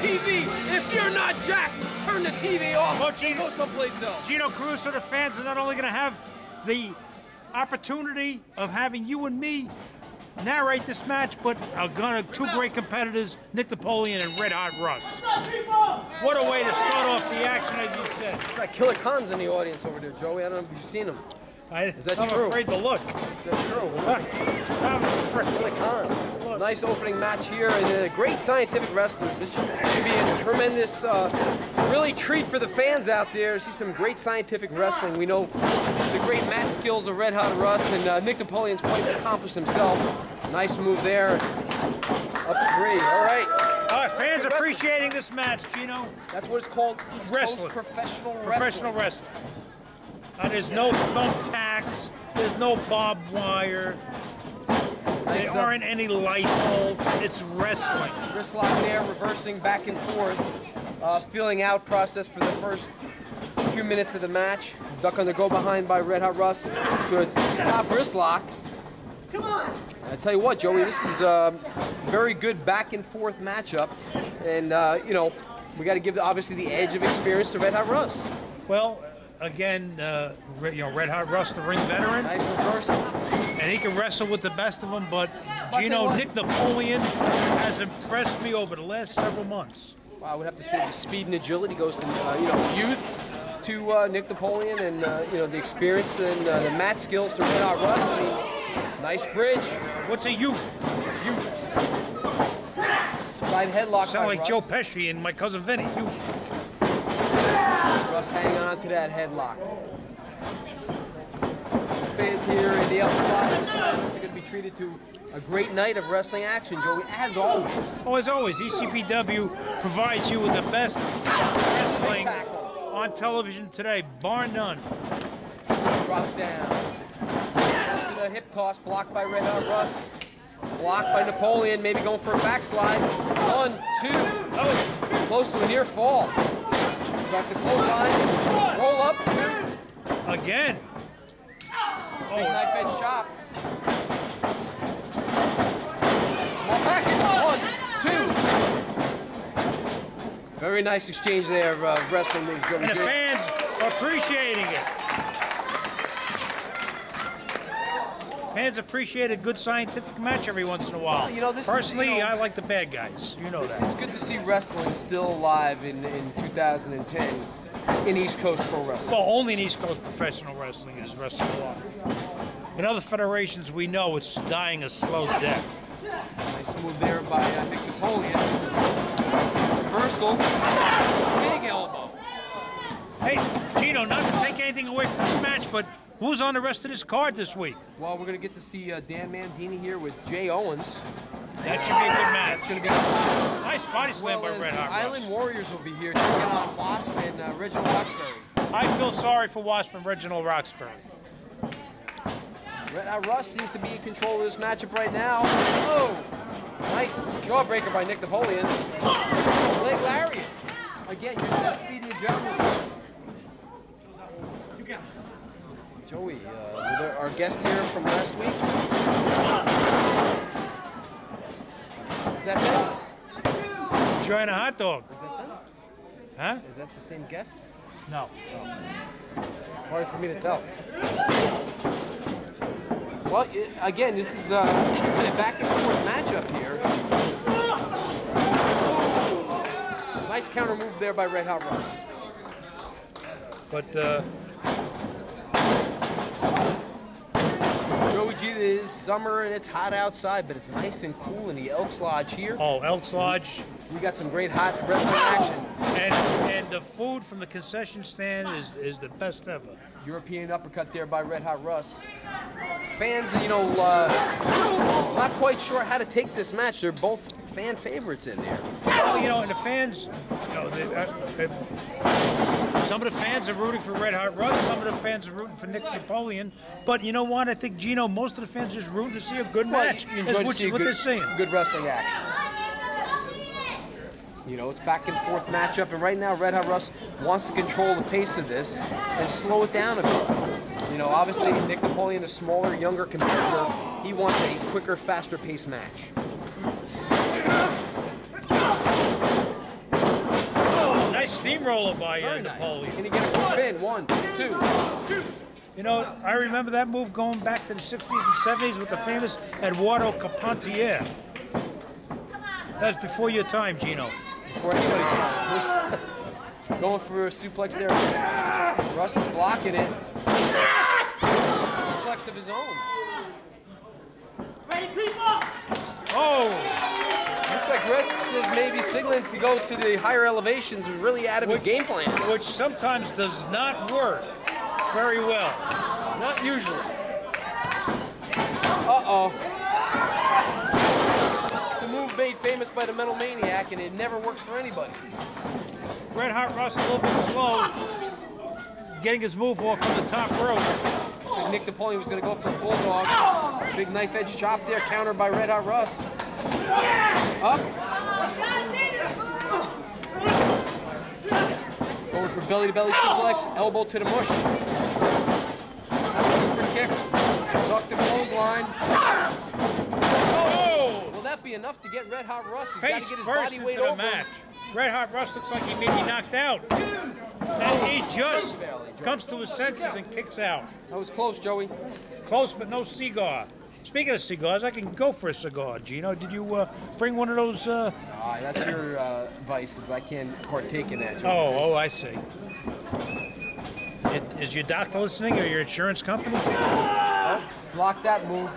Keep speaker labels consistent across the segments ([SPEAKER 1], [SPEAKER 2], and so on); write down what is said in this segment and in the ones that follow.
[SPEAKER 1] TV. If you're not jacked, turn the TV off.
[SPEAKER 2] Well,
[SPEAKER 1] Go someplace else.
[SPEAKER 2] Gino Caruso, the fans are not only going to have the opportunity of having you and me narrate this match, but two great competitors, Nick Napoleon and Red Hot Russ. What a way to start off the action, as you said.
[SPEAKER 1] Got Killer Khan's in the audience over there, Joey. I don't know if you've seen him. Is that true?
[SPEAKER 2] I'm afraid to look.
[SPEAKER 1] Is that true?
[SPEAKER 2] I'm afraid.
[SPEAKER 1] Killer Khan. Nice opening match here, and great scientific wrestlers. This should be a tremendous, really treat for the fans out there. See some great scientific wrestling. We know the great mat skills of Red Hot Russ, and Nick Napoleon's quite accomplished himself. Nice move there. Up 3. All right.
[SPEAKER 2] All right, fans appreciating this match, Gino.
[SPEAKER 1] That's what it's called. East
[SPEAKER 2] Wrestling.
[SPEAKER 1] Coast professional wrestling.
[SPEAKER 2] Professional wrestling. There's no thumbtacks. There's no barbed wire. There aren't any light bulbs. It's wrestling.
[SPEAKER 1] Wrist lock there, reversing back and forth. Feeling out process for the first few minutes of the match. Duck on the go behind by Red Hot Russ to a top wrist lock. Come on! I tell you what, Joey, this is a very good back and forth matchup, and you know, we got to give obviously the edge of experience to Red Hot Russ.
[SPEAKER 2] Well, again, Red Hot Russ, the ring veteran.
[SPEAKER 1] Nice reversal.
[SPEAKER 2] And he can wrestle with the best of them, but Gino, Nick Napoleon has impressed me over the last several months.
[SPEAKER 1] Well, I would have to say the speed and agility goes from youth to Nick Napoleon, and the experience and the mat skills to Red Hot Russ. I mean, nice bridge.
[SPEAKER 2] What's a youth?
[SPEAKER 1] Youth. Side headlock.
[SPEAKER 2] Sound like
[SPEAKER 1] Russ.
[SPEAKER 2] Joe Pesci and My Cousin Vinny. Youth.
[SPEAKER 1] Russ hanging on to that headlock. Fans here in the outside are going to be treated to a great night of wrestling action, Joey, as always.
[SPEAKER 2] Oh, as always, ECPW provides you with the best wrestling on television today, bar none.
[SPEAKER 1] Drop down. To the hip toss, blocked by Red Hot Russ. Blocked by Napoleon, maybe going for a backslide. 1, 2. Oh, close to a near fall. Got the clothesline. Roll up. 2.
[SPEAKER 2] Again.
[SPEAKER 1] Big knife edge chop. Small package. 1, 2. Very nice exchange there of wrestling moves.
[SPEAKER 2] And the fans are appreciating it. Fans appreciate a good scientific match every once in a while.
[SPEAKER 1] Well, this
[SPEAKER 2] personally,
[SPEAKER 1] is,
[SPEAKER 2] I like the bad guys. You know that.
[SPEAKER 1] It's good to see wrestling still alive in 2010 in East Coast pro wrestling.
[SPEAKER 2] Well, only in East Coast professional wrestling is wrestling alive. In other federations, we know it's dying a slow death.
[SPEAKER 1] Nice move there by Nick Napoleon. Reversal. Big elbow.
[SPEAKER 2] Hey, Gino, not to take anything away from this match, but who's on the rest of this card this week?
[SPEAKER 1] Well, we're going to get to see Dan Mandini here with Jay Owens.
[SPEAKER 2] That should be a good match.
[SPEAKER 1] It's going to be
[SPEAKER 2] nice body slam by Red Hot Russ.
[SPEAKER 1] Island Warriors will be here taking on Wasp and Reginald Roxbury.
[SPEAKER 2] I feel sorry for Wasp and Reginald Roxbury.
[SPEAKER 1] Red Hot Russ seems to be in control of this matchup right now. Oh, nice jawbreaker by Nick Napoleon. Leg lariat. Again, using that speedy adjustment. You got it. Joey, our guest here from last week. Is that them?
[SPEAKER 2] Enjoying a hot dog.
[SPEAKER 1] Is that them?
[SPEAKER 2] Huh?
[SPEAKER 1] Is that the same guest?
[SPEAKER 2] No.
[SPEAKER 1] Hard for me to tell. Well, again, this is a back and forth matchup here. Nice counter move there by Red Hot Russ.
[SPEAKER 2] But,
[SPEAKER 1] Joey G, it is summer and it's hot outside, but it's nice and cool in the Elks Lodge here.
[SPEAKER 2] oh, Elks Lodge.
[SPEAKER 1] We got some great hot wrestling action.
[SPEAKER 2] And the food from the concession stand is the best ever.
[SPEAKER 1] European uppercut there by Red Hot Russ. Fans, not quite sure how to take this match. They're both fan favorites in there.
[SPEAKER 2] Well, and the fans, some of the fans are rooting for Red Hot Russ, some of the fans are rooting for Nick Napoleon. But you know what? I think, Gino, most of the fans are just rooting to see a good match.
[SPEAKER 1] You enjoy to see
[SPEAKER 2] what they're seeing.
[SPEAKER 1] Good wrestling action. It's back and forth matchup, and right now Red Hot Russ wants to control the pace of this and slow it down a bit. Obviously Nick Napoleon, a smaller, younger competitor, he wants a quicker, faster paced match.
[SPEAKER 2] steamroller by
[SPEAKER 1] Very nice.
[SPEAKER 2] Napoleon.
[SPEAKER 1] Can he get a quick pin? 1, 2.
[SPEAKER 2] You know, I remember that move going back to the 60s and 70s with the famous Eduardo Carpentier. That was before your time, Gino.
[SPEAKER 1] Before anybody's time. Going for a suplex there. Russ is blocking it. Suplex of his own.
[SPEAKER 3] Ready, people?
[SPEAKER 2] Oh!
[SPEAKER 1] Looks like Russ is maybe signaling to go to the higher elevations and really out of his game plan.
[SPEAKER 2] Which sometimes does not work very well.
[SPEAKER 1] Not usually. Uh-oh. It's the move made famous by the Metal Maniac, and it never works for anybody.
[SPEAKER 2] Red Hot Russ a little bit slow, getting his move off from the top rope.
[SPEAKER 1] Big Nick Napoleon was going to go for a bulldog. Big knife edge chop there, countered by Red Hot Russ. Up. Going for belly-to-belly suplex, elbow to the mush. Super kick, duck to clothesline.
[SPEAKER 2] Oh!
[SPEAKER 1] Will that be enough to get Red Hot Russ? He's got
[SPEAKER 2] Face
[SPEAKER 1] to get his
[SPEAKER 2] first
[SPEAKER 1] body
[SPEAKER 2] into
[SPEAKER 1] weight
[SPEAKER 2] the
[SPEAKER 1] over.
[SPEAKER 2] match. Red Hot Russ looks like he may be knocked out. And he just comes to his senses and kicks out.
[SPEAKER 1] That was close, Joey.
[SPEAKER 2] Close, but no cigar. Speaking of cigars, I can go for a cigar, Gino. Did you bring one of those?
[SPEAKER 1] That's your vices. I can't partake in that, Joey.
[SPEAKER 2] Oh, I see. Is your doctor listening or your insurance company?
[SPEAKER 1] Block that move.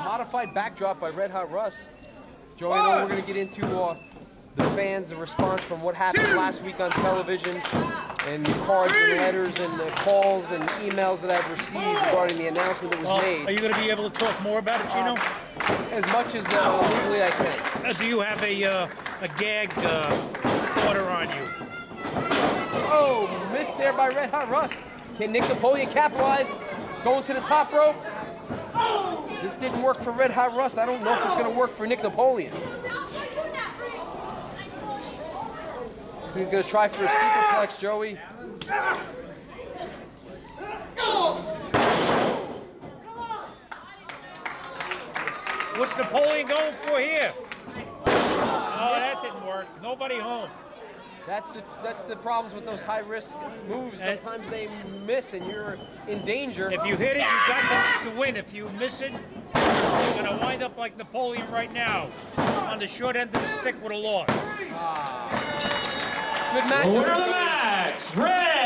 [SPEAKER 1] Modified backdrop by Red Hot Russ. Joey, I know we're going to get into the fans, the response from what happened last week on television, and the cards and letters and the calls and emails that I've received regarding the announcement that was made.
[SPEAKER 2] Are you going to be able to talk more about it, Gino?
[SPEAKER 1] As much as legally I can.
[SPEAKER 2] Do you have a gag order on you?
[SPEAKER 1] Oh, missed there by Red Hot Russ. Can Nick Napoleon capitalize? He's going to the top rope. This didn't work for Red Hot Russ. I don't know if it's going to work for Nick Napoleon. So he's going to try for a superplex, Joey.
[SPEAKER 2] What's Napoleon going for here? Oh, that didn't work. Nobody home.
[SPEAKER 1] That's the problems with those high-risk moves. Sometimes they miss and you're in danger.
[SPEAKER 2] If you hit it, you got to win. If you miss it, you're going to wind up like Napoleon right now, on the short end of the stick with a loss.
[SPEAKER 1] Good match.
[SPEAKER 4] Winner of the match, Red